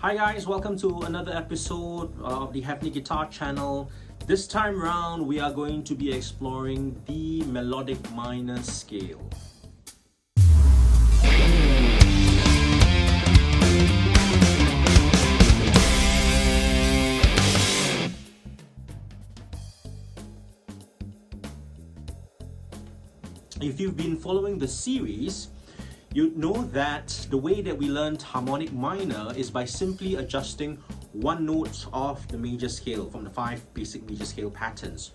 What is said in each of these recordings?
Hi guys, welcome to another episode of the Hefni Guitar channel. This time round we are going to be exploring the Melodic Minor Scale. If you've been following the series, you know that the way that we learned harmonic minor is by simply adjusting one note of the major scale from the 5 basic major scale patterns.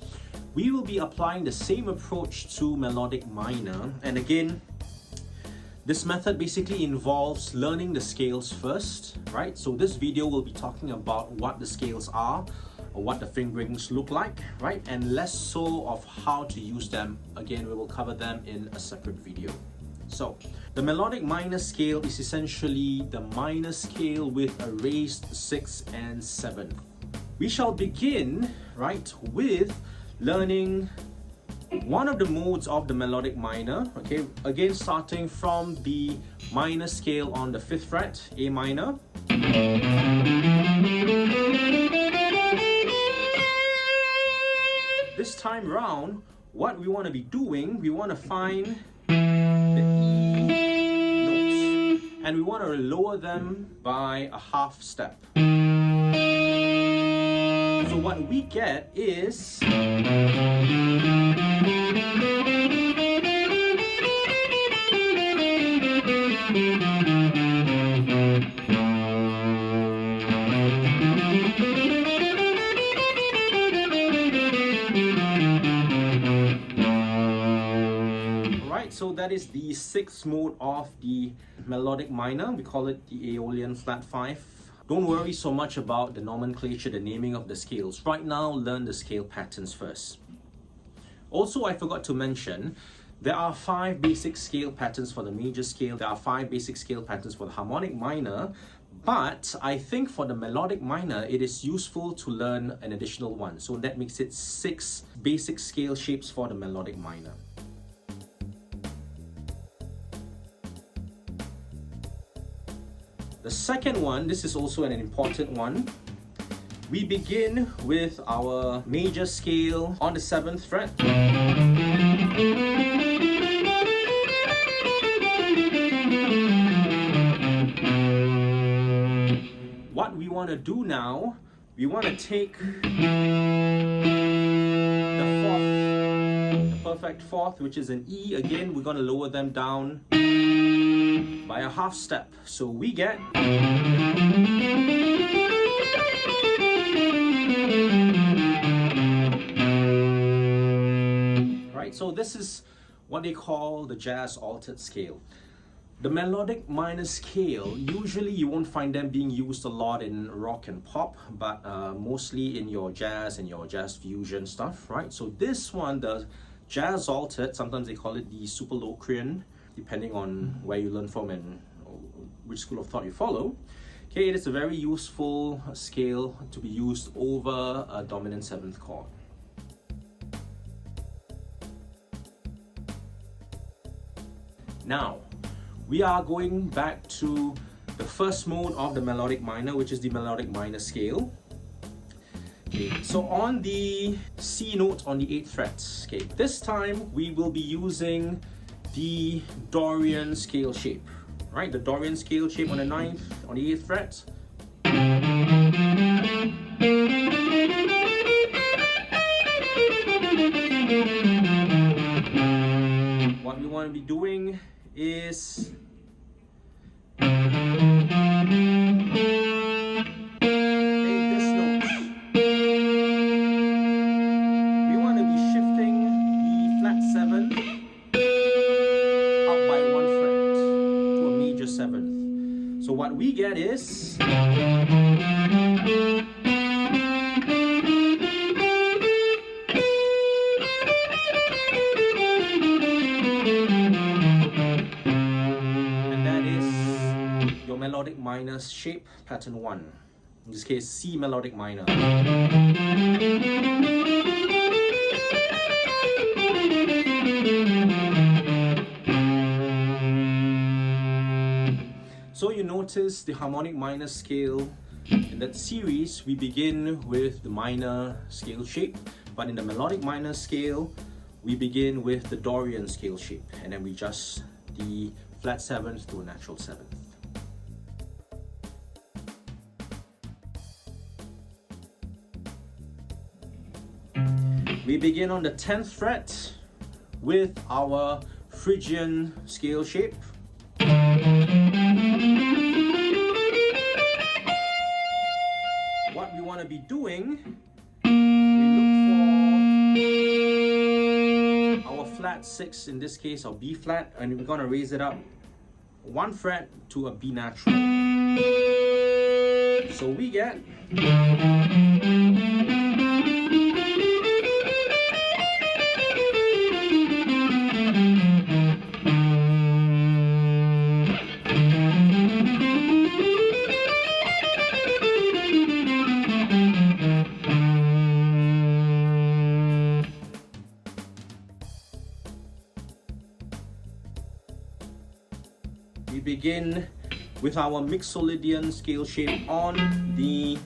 We will be applying the same approach to melodic minor, and again, this method basically involves learning the scales first, right? So this video will be talking about what the scales are, or what the fingerings look like, right? And less so of how to use them. Again, we will cover them in a separate video. So, the melodic minor scale is essentially the minor scale with a raised 6th and 7th. We shall begin, right, with learning one of the modes of the melodic minor, okay? Again, starting from the minor scale on the 5th fret, A minor. This time round, what we want to be doing, we want to find and we want to lower them by a half step. So what we get is so that is the 6th mode of the melodic minor. We call it the Aeolian flat 5. Don't worry so much about the nomenclature, the naming of the scales. Right now, learn the scale patterns first. Also, I forgot to mention, there are 5 basic scale patterns for the major scale. There are 5 basic scale patterns for the harmonic minor. But I think for the melodic minor, it is useful to learn an additional one. So that makes it 6 basic scale shapes for the melodic minor. The second one, this is also an important one. We begin with our major scale on the 7th fret. What we want to do now, we want to take the 4th, the perfect 4th, which is an E. Again, we're going to lower them down by a half step. So we get right, so this is what they call the jazz altered scale. The melodic minor scale, usually you won't find them being used a lot in rock and pop, but mostly in your jazz and your jazz fusion stuff, right? So this one, the jazz altered, sometimes they call it the Superlocrian, depending on where you learn from and which school of thought you follow. Okay, it is a very useful scale to be used over a dominant 7th chord. Now, we are going back to the first mode of the melodic minor, which is the melodic minor scale. Okay, so on the C note on the 8th fret, okay, this time we will be using the Dorian scale shape, right? The Dorian scale shape on the 9th, on the 8th fret. What we want to be doing is so what we get is and that is your melodic minor shape pattern 1. In this case, C melodic minor. So you notice the harmonic minor scale, in that series we begin with the minor scale shape, but in the melodic minor scale we begin with the Dorian scale shape, and then we adjust the flat 7th to a natural 7th. We begin on the 10th fret with our Phrygian scale shape. What we want to be doing, we look for our flat 6, in this case our B flat, and we're going to raise it up 1 fret to a B natural. So we get we begin with our Mixolydian scale shape on the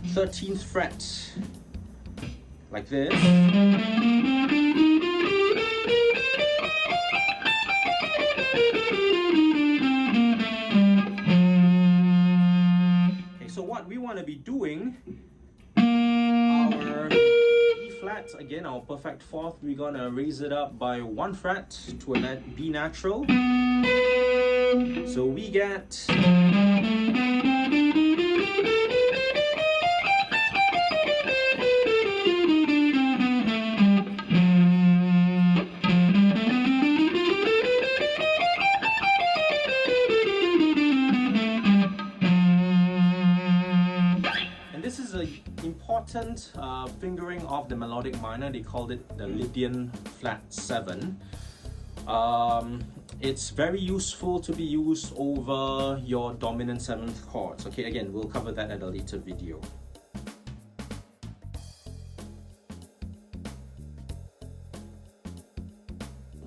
13th fret, like this. Okay, so what we want to be doing, our B flat, again our perfect 4th, we're gonna raise it up by 1 fret to a B natural. So we get and this is an important fingering of the melodic minor. They called it the Lydian flat 7. It's very useful to be used over your dominant 7th chords. Okay, again, we'll cover that at a later video.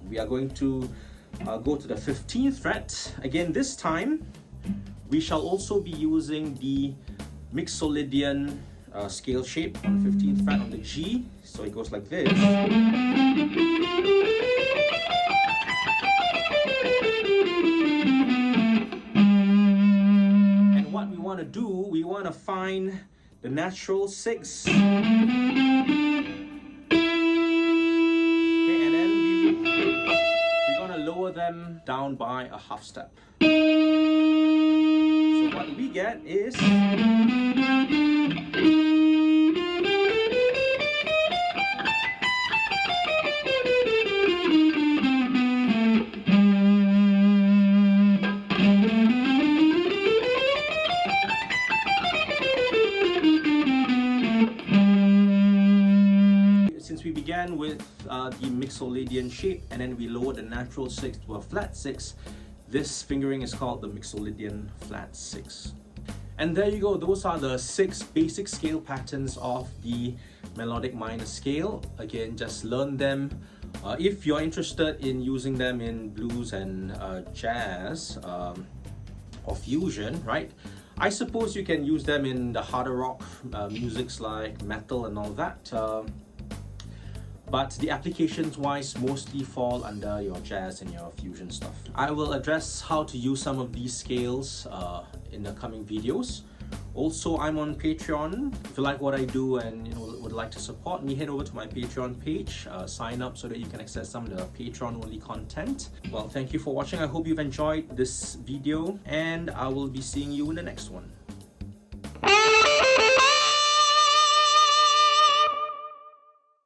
We are going to go to the 15th fret. Again, this time, we shall also be using the Mixolydian scale shape on the 15th fret on the G. So it goes like this. Want to do, we want to find the natural 6, okay, and then we're going to lower them down by a half step. So what we get is we began with the Mixolydian shape, and then we lowered the natural 6 to a flat 6. This fingering is called the Mixolydian flat 6. And there you go, those are the 6 basic scale patterns of the melodic minor scale. Again, just learn them. If you're interested in using them in blues and jazz or fusion, right? I suppose you can use them in the harder rock musics like metal and all that. But the applications wise mostly fall under your jazz and your fusion stuff. I will address how to use some of these scales in the coming videos. Also, I'm on Patreon. If you like what I do and would like to support me, head over to my Patreon page, sign up so that you can access some of the Patreon only content. Well, thank you for watching. I hope you've enjoyed this video, and I will be seeing you in the next one.